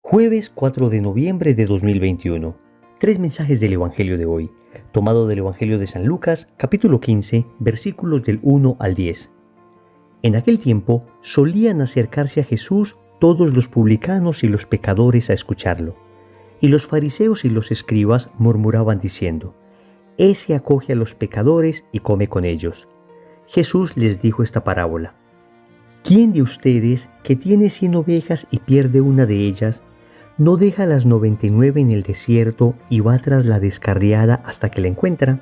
Jueves 4 de noviembre de 2021. Tres mensajes del Evangelio de hoy, tomado del Evangelio de San Lucas, capítulo 15, versículos del 1 al 10. En aquel tiempo solían acercarse a Jesús todos los publicanos y los pecadores a escucharlo. Y los fariseos y los escribas murmuraban diciendo: «Ese acoge a los pecadores y come con ellos». Jesús les dijo esta parábola: «¿Quién de ustedes que tiene 100 ovejas y pierde una de ellas, no deja las 99 en el desierto y va tras la descarriada hasta que la encuentra?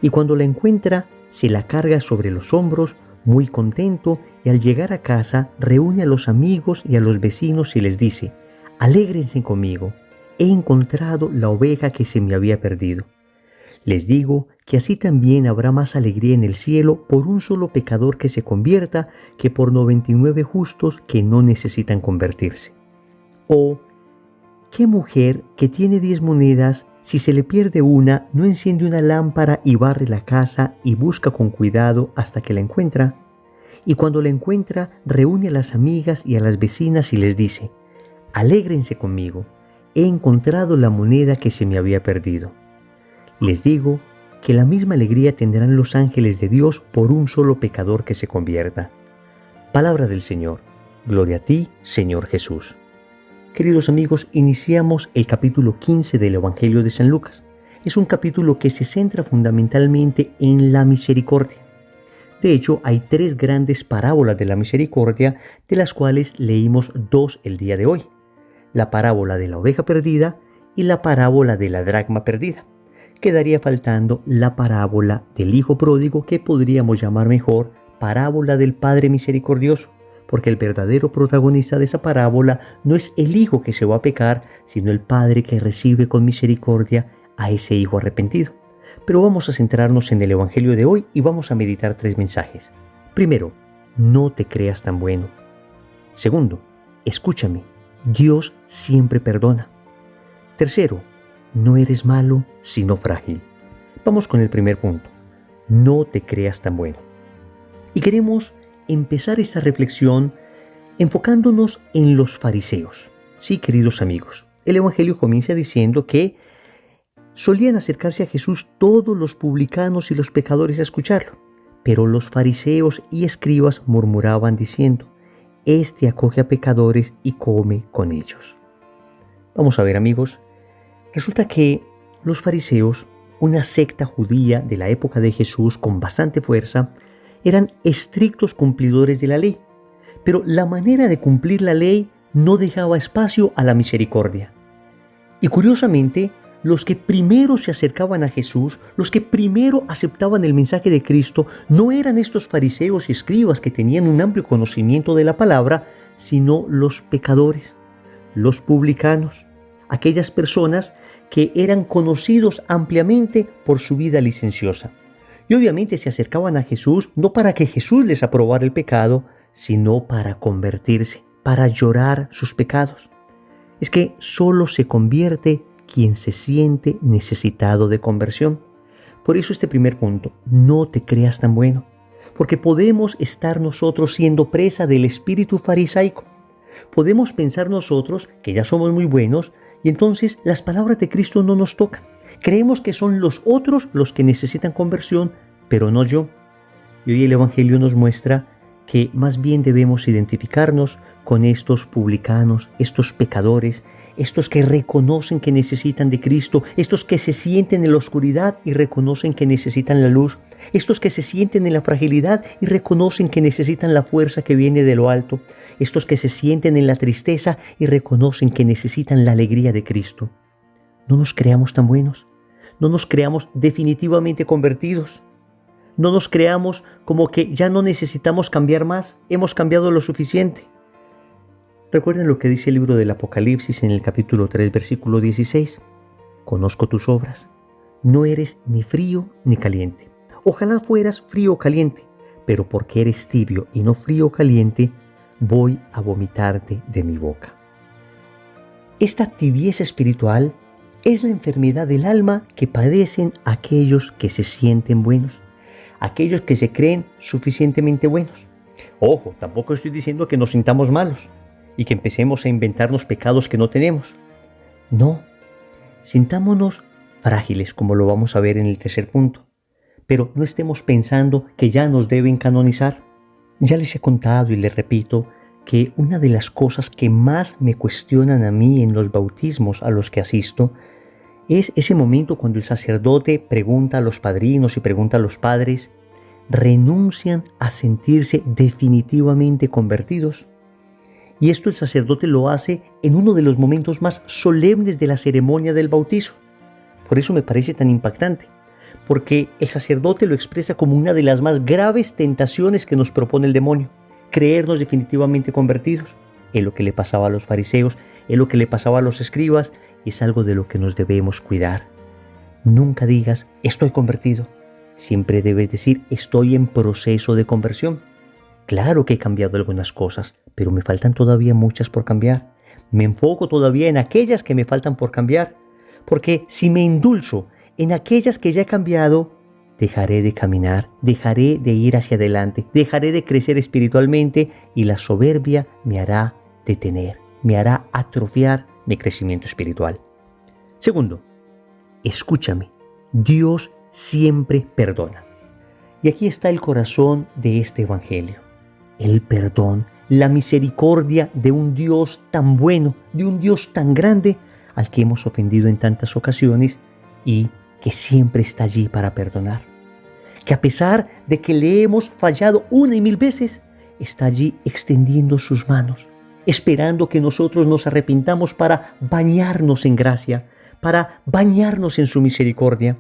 Y cuando la encuentra, se la carga sobre los hombros, muy contento, y al llegar a casa reúne a los amigos y a los vecinos y les dice: «Alégrense conmigo, he encontrado la oveja que se me había perdido». Les digo que así también habrá más alegría en el cielo por un solo pecador que se convierta que por 99 justos que no necesitan convertirse. O, ¿qué mujer que tiene 10 monedas, si se le pierde una, no enciende una lámpara y barre la casa y busca con cuidado hasta que la encuentra? Y cuando la encuentra, reúne a las amigas y a las vecinas y les dice: «Alégrense conmigo, he encontrado la moneda que se me había perdido». Les digo que la misma alegría tendrán los ángeles de Dios por un solo pecador que se convierta. Palabra del Señor. Gloria a ti, Señor Jesús. Queridos amigos, iniciamos el capítulo 15 del Evangelio de San Lucas. Es un capítulo que se centra fundamentalmente en la misericordia. De hecho, hay 3 grandes parábolas de la misericordia, de las cuales leímos 2 el día de hoy: la parábola de la oveja perdida y la parábola de la dracma perdida. Quedaría faltando la parábola del hijo pródigo, que podríamos llamar mejor parábola del Padre misericordioso, porque el verdadero protagonista de esa parábola no es el hijo que se va a pecar, sino el padre que recibe con misericordia a ese hijo arrepentido. Pero vamos a centrarnos en el Evangelio de hoy y vamos a meditar 3 mensajes. Primero, no te creas tan bueno. Segundo, escúchame, Dios siempre perdona. Tercero, no eres malo, sino frágil. Vamos con el primer punto: no te creas tan bueno. Y queremos empezar esta reflexión enfocándonos en los fariseos. Sí, queridos amigos, el Evangelio comienza diciendo que solían acercarse a Jesús todos los publicanos y los pecadores a escucharlo, pero los fariseos y escribas murmuraban diciendo: «Este acoge a pecadores y come con ellos». Vamos a ver, amigos, resulta que los fariseos, una secta judía de la época de Jesús con bastante fuerza, eran estrictos cumplidores de la ley, pero la manera de cumplir la ley no dejaba espacio a la misericordia. Y curiosamente, los que primero se acercaban a Jesús, los que primero aceptaban el mensaje de Cristo, no eran estos fariseos y escribas que tenían un amplio conocimiento de la palabra, sino los pecadores, los publicanos, aquellas personas que eran conocidos ampliamente por su vida licenciosa. Y obviamente se acercaban a Jesús no para que Jesús les aprobara el pecado, sino para convertirse, para llorar sus pecados. Es que solo se convierte quien se siente necesitado de conversión. Por eso este primer punto: no te creas tan bueno, porque podemos estar nosotros siendo presa del espíritu farisaico. Podemos pensar nosotros que ya somos muy buenos y entonces las palabras de Cristo no nos tocan. Creemos que son los otros los que necesitan conversión, pero no yo. Y hoy el Evangelio nos muestra que más bien debemos identificarnos con estos publicanos, estos pecadores, estos que reconocen que necesitan de Cristo, estos que se sienten en la oscuridad y reconocen que necesitan la luz, estos que se sienten en la fragilidad y reconocen que necesitan la fuerza que viene de lo alto, estos que se sienten en la tristeza y reconocen que necesitan la alegría de Cristo. No nos creamos tan buenos, no nos creamos definitivamente convertidos, no nos creamos como que ya no necesitamos cambiar más, hemos cambiado lo suficiente. Recuerden lo que dice el libro del Apocalipsis en el capítulo 3, versículo 16. «Conozco tus obras, no eres ni frío ni caliente. Ojalá fueras frío o caliente, pero porque eres tibio y no frío o caliente, voy a vomitarte de mi boca». Esta tibieza espiritual es la enfermedad del alma que padecen aquellos que se sienten buenos, aquellos que se creen suficientemente buenos. Ojo, tampoco estoy diciendo que nos sintamos malos. y que empecemos a inventarnos pecados que no tenemos. No, sintámonos frágiles, como lo vamos a ver en el tercer punto, pero no estemos pensando que ya nos deben canonizar. Ya les he contado y les repito que una de las cosas que más me cuestionan a mí en los bautismos a los que asisto es ese momento cuando el sacerdote pregunta a los padrinos y pregunta a los padres, ¿renuncian a sentirse definitivamente convertidos? Y esto el sacerdote lo hace en uno de los momentos más solemnes de la ceremonia del bautizo. Por eso me parece tan impactante, porque el sacerdote lo expresa como una de las más graves tentaciones que nos propone el demonio, creernos definitivamente convertidos. Es lo que le pasaba a los fariseos, es lo que le pasaba a los escribas, y es algo de lo que nos debemos cuidar. Nunca digas, estoy convertido. Siempre debes decir, estoy en proceso de conversión. Claro que he cambiado algunas cosas, pero me faltan todavía muchas por cambiar. Me enfoco todavía en aquellas que me faltan por cambiar, porque si me endulzo en aquellas que ya he cambiado, dejaré de caminar, dejaré de ir hacia adelante, dejaré de crecer espiritualmente y la soberbia me hará detener, me hará atrofiar mi crecimiento espiritual. Segundo, escúchame, Dios siempre perdona. Y aquí está el corazón de este evangelio. El perdón, la misericordia de un Dios tan bueno, de un Dios tan grande, al que hemos ofendido en tantas ocasiones y que siempre está allí para perdonar. Que a pesar de que le hemos fallado 1 y 1000 veces, está allí extendiendo sus manos, esperando que nosotros nos arrepintamos para bañarnos en gracia, para bañarnos en su misericordia.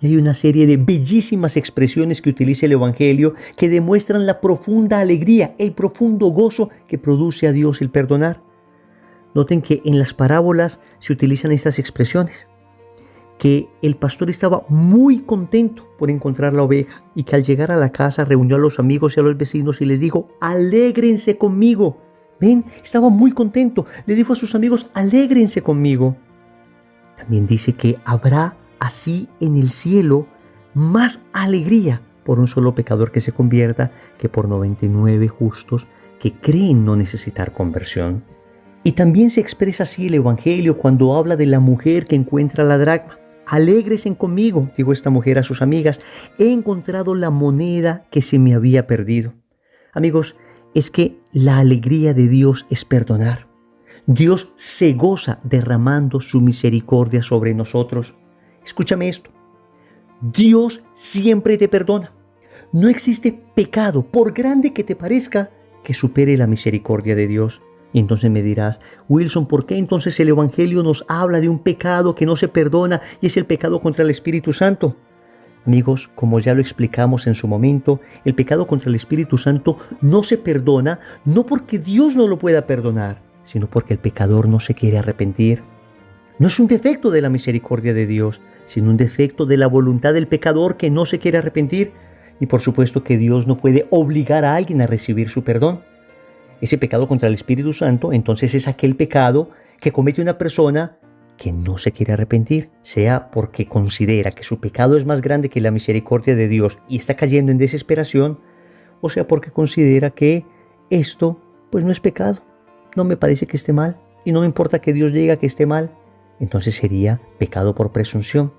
Y hay una serie de bellísimas expresiones que utiliza el Evangelio que demuestran la profunda alegría, el profundo gozo que produce a Dios el perdonar. Noten que en las parábolas se utilizan estas expresiones, que el pastor estaba muy contento por encontrar la oveja y que al llegar a la casa reunió a los amigos y a los vecinos y les dijo, alégrense conmigo. ¿Ven? Estaba muy contento. Le dijo a sus amigos, alégrense conmigo. También dice que habrá así en el cielo más alegría por un solo pecador que se convierta que por 99 justos que creen no necesitar conversión. Y también se expresa así el Evangelio cuando habla de la mujer que encuentra la dracma. Alégresen conmigo, dijo esta mujer a sus amigas, he encontrado la moneda que se me había perdido. Amigos, es que la alegría de Dios es perdonar. Dios se goza derramando su misericordia sobre nosotros. Escúchame esto, Dios siempre te perdona. No existe pecado, por grande que te parezca, que supere la misericordia de Dios. Y entonces me dirás, Wilson, ¿por qué entonces el Evangelio nos habla de un pecado que no se perdona y es el pecado contra el Espíritu Santo? Amigos, como ya lo explicamos en su momento, el pecado contra el Espíritu Santo no se perdona, no porque Dios no lo pueda perdonar, sino porque el pecador no se quiere arrepentir. No es un defecto de la misericordia de Dios, sino un defecto de la voluntad del pecador que no se quiere arrepentir. Y por supuesto que Dios no puede obligar a alguien a recibir su perdón. Ese pecado contra el Espíritu Santo, entonces es aquel pecado que comete una persona que no se quiere arrepentir, sea porque considera que su pecado es más grande que la misericordia de Dios y está cayendo en desesperación, o sea porque considera que esto pues no es pecado, no me parece que esté mal y no me importa que Dios diga que esté mal, entonces sería pecado por presunción.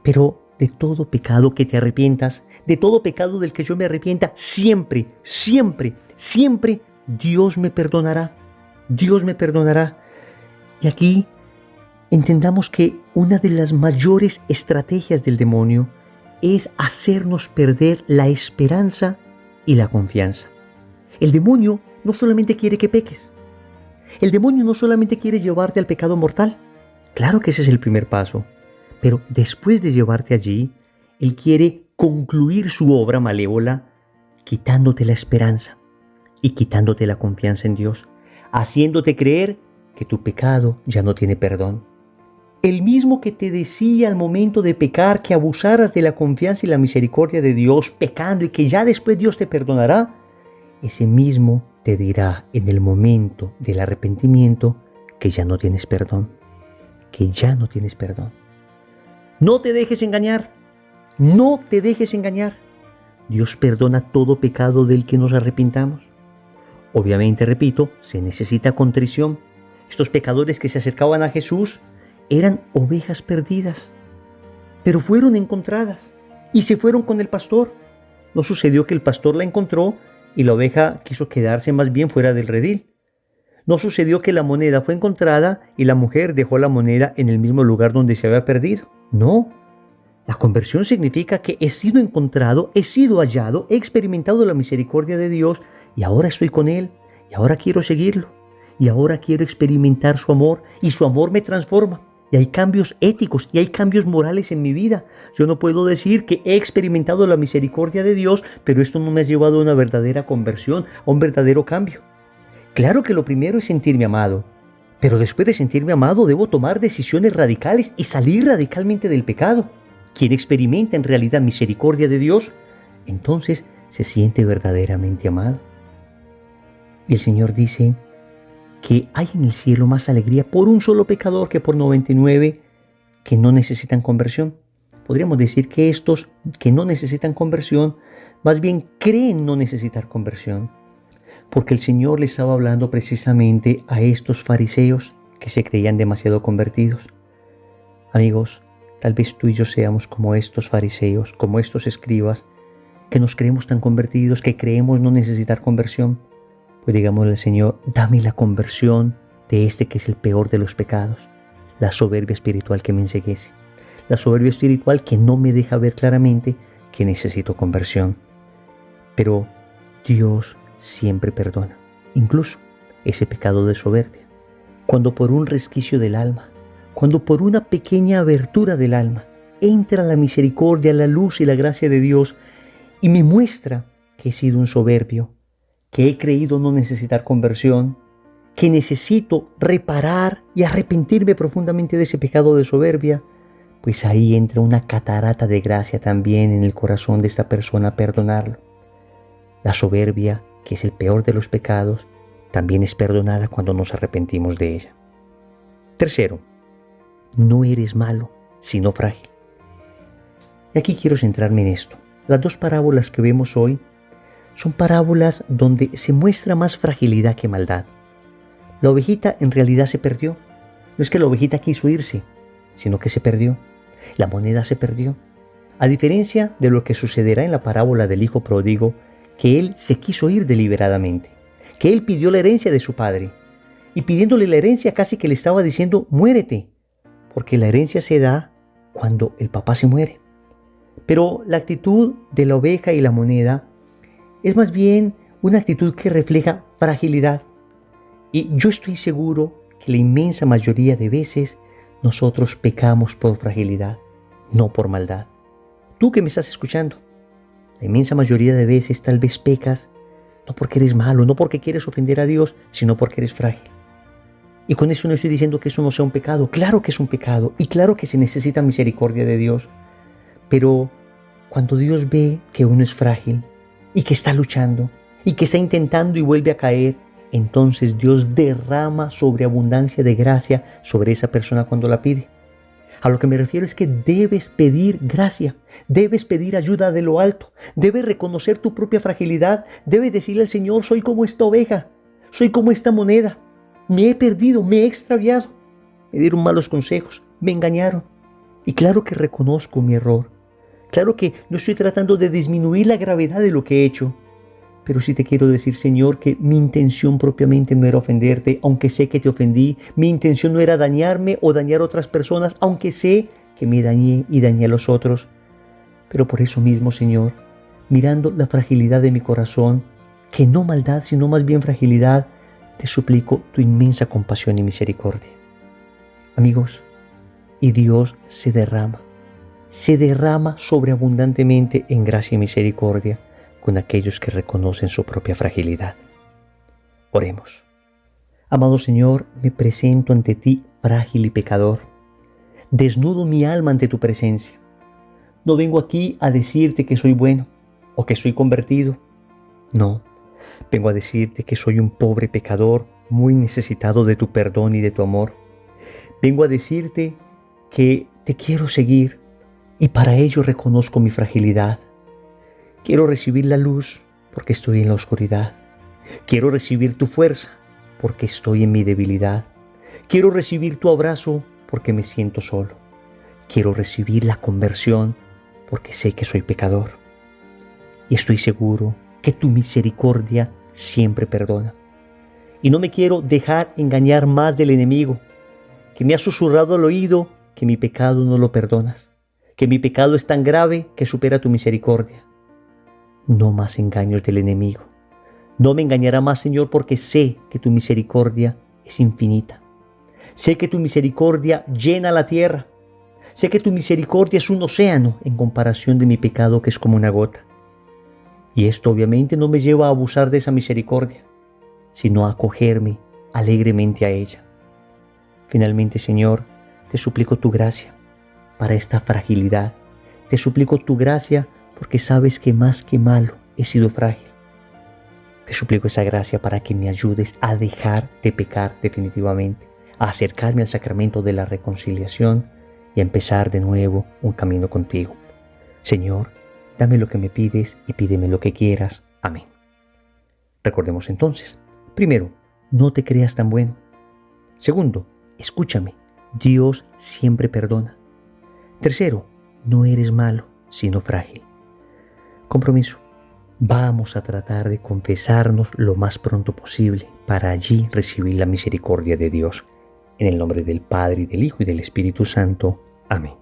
Pero de todo pecado que te arrepientas, de todo pecado del que yo me arrepienta, siempre, siempre, siempre Dios me perdonará. Dios me perdonará. Y aquí entendamos que una de las mayores estrategias del demonio es hacernos perder la esperanza y la confianza. El demonio no solamente quiere que peques. El demonio no solamente quiere llevarte al pecado mortal. Claro que ese es el primer paso. Pero después de llevarte allí, él quiere concluir su obra malévola quitándote la esperanza y quitándote la confianza en Dios, haciéndote creer que tu pecado ya no tiene perdón. El mismo que te decía al momento de pecar que abusaras de la confianza y la misericordia de Dios pecando y que ya después Dios te perdonará, ese mismo te dirá en el momento del arrepentimiento que ya no tienes perdón, que ya no tienes perdón. No te dejes engañar, no te dejes engañar. Dios perdona todo pecado del que nos arrepintamos. Obviamente, repito, se necesita contrición. Estos pecadores que se acercaban a Jesús eran ovejas perdidas, pero fueron encontradas y se fueron con el pastor. No sucedió que el pastor la encontró y la oveja quiso quedarse más bien fuera del redil. No sucedió que la moneda fue encontrada y la mujer dejó la moneda en el mismo lugar donde se había perdido. No. La conversión significa que he sido encontrado, he sido hallado, he experimentado la misericordia de Dios y ahora estoy con Él y ahora quiero seguirlo y ahora quiero experimentar su amor y su amor me transforma. Y hay cambios éticos y hay cambios morales en mi vida. Yo no puedo decir que he experimentado la misericordia de Dios, pero esto no me ha llevado a una verdadera conversión, a un verdadero cambio. Claro que lo primero es sentirme amado, pero después de sentirme amado debo tomar decisiones radicales y salir radicalmente del pecado. Quien experimenta en realidad misericordia de Dios, entonces se siente verdaderamente amado. Y el Señor dice que hay en el cielo más alegría por un solo pecador que por 99 que no necesitan conversión. Podríamos decir que estos que no necesitan conversión, más bien creen no necesitar conversión, porque el Señor le estaba hablando precisamente a estos fariseos que se creían demasiado convertidos. Amigos, tal vez tú y yo seamos como estos fariseos, como estos escribas, que nos creemos tan convertidos, que creemos no necesitar conversión. Pues digámosle al Señor, dame la conversión de este que es el peor de los pecados, la soberbia espiritual que me enceguece, la soberbia espiritual que no me deja ver claramente que necesito conversión. Pero Dios siempre perdona, incluso ese pecado de soberbia. Cuando por un resquicio del alma, cuando por una pequeña abertura del alma, entra la misericordia, la luz y la gracia de Dios y me muestra que he sido un soberbio, que he creído no necesitar conversión, que necesito reparar y arrepentirme profundamente de ese pecado de soberbia, pues ahí entra una catarata de gracia también en el corazón de esta persona a perdonarlo. La soberbia, que es el peor de los pecados, también es perdonada cuando nos arrepentimos de ella. Tercero, no eres malo, sino frágil. Y aquí quiero centrarme en esto. Las dos parábolas que vemos hoy son parábolas donde se muestra más fragilidad que maldad. La ovejita en realidad se perdió. No es que la ovejita quiso irse, sino que se perdió. La moneda se perdió. A diferencia de lo que sucederá en la parábola del hijo pródigo, que él se quiso ir deliberadamente, que él pidió la herencia de su padre, y pidiéndole la herencia casi que le estaba diciendo, muérete, porque la herencia se da cuando el papá se muere. Pero la actitud de la oveja y la moneda es más bien una actitud que refleja fragilidad. Y yo estoy seguro que la inmensa mayoría de veces nosotros pecamos por fragilidad, no por maldad. Tú que me estás escuchando, la inmensa mayoría de veces tal vez pecas no porque eres malo, no porque quieres ofender a Dios, sino porque eres frágil. Y con eso no estoy diciendo que eso no sea un pecado. Claro que es un pecado y claro que se necesita misericordia de Dios. Pero cuando Dios ve que uno es frágil y que está luchando y que está intentando y vuelve a caer, entonces Dios derrama sobreabundancia de gracia sobre esa persona cuando la pide. A lo que me refiero es que debes pedir gracia, debes pedir ayuda de lo alto, debes reconocer tu propia fragilidad, debes decirle al Señor, soy como esta oveja, soy como esta moneda, me he perdido, me he extraviado, me dieron malos consejos, me engañaron. Y claro que reconozco mi error, claro que no estoy tratando de disminuir la gravedad de lo que he hecho, pero sí te quiero decir, Señor, que mi intención propiamente no era ofenderte, aunque sé que te ofendí. Mi intención no era dañarme o dañar a otras personas, aunque sé que me dañé y dañé a los otros. Pero por eso mismo, Señor, mirando la fragilidad de mi corazón, que no maldad, sino más bien fragilidad, te suplico tu inmensa compasión y misericordia. Amigos, y Dios se derrama sobreabundantemente en gracia y misericordia con aquellos que reconocen su propia fragilidad. Oremos. Amado Señor, me presento ante ti frágil y pecador. Desnudo mi alma ante tu presencia. No vengo aquí a decirte que soy bueno o que soy convertido. No, vengo a decirte que soy un pobre pecador muy necesitado de tu perdón y de tu amor. Vengo a decirte que te quiero seguir y para ello reconozco mi fragilidad. Quiero recibir la luz porque estoy en la oscuridad. Quiero recibir tu fuerza porque estoy en mi debilidad. Quiero recibir tu abrazo porque me siento solo. Quiero recibir la conversión porque sé que soy pecador. Y estoy seguro que tu misericordia siempre perdona. Y no me quiero dejar engañar más del enemigo, que me ha susurrado al oído que mi pecado no lo perdonas, que mi pecado es tan grave que supera tu misericordia. No más engaños del enemigo. No me engañará más, Señor, porque sé que tu misericordia es infinita. Sé que tu misericordia llena la tierra. Sé que tu misericordia es un océano en comparación de mi pecado, que es como una gota. Y esto obviamente no me lleva a abusar de esa misericordia, sino a acogerme alegremente a ella. Finalmente, Señor, te suplico tu gracia para esta fragilidad. Te suplico tu gracia porque sabes que más que malo he sido frágil. Te suplico esa gracia para que me ayudes a dejar de pecar definitivamente, a acercarme al sacramento de la reconciliación y a empezar de nuevo un camino contigo. Señor, dame lo que me pides y pídeme lo que quieras. Amén. Recordemos entonces, primero, no te creas tan bueno. Segundo, escúchame, Dios siempre perdona. Tercero, no eres malo, sino frágil. Compromiso. Vamos a tratar de confesarnos lo más pronto posible para allí recibir la misericordia de Dios. En el nombre del Padre, y del Hijo, y del Espíritu Santo. Amén.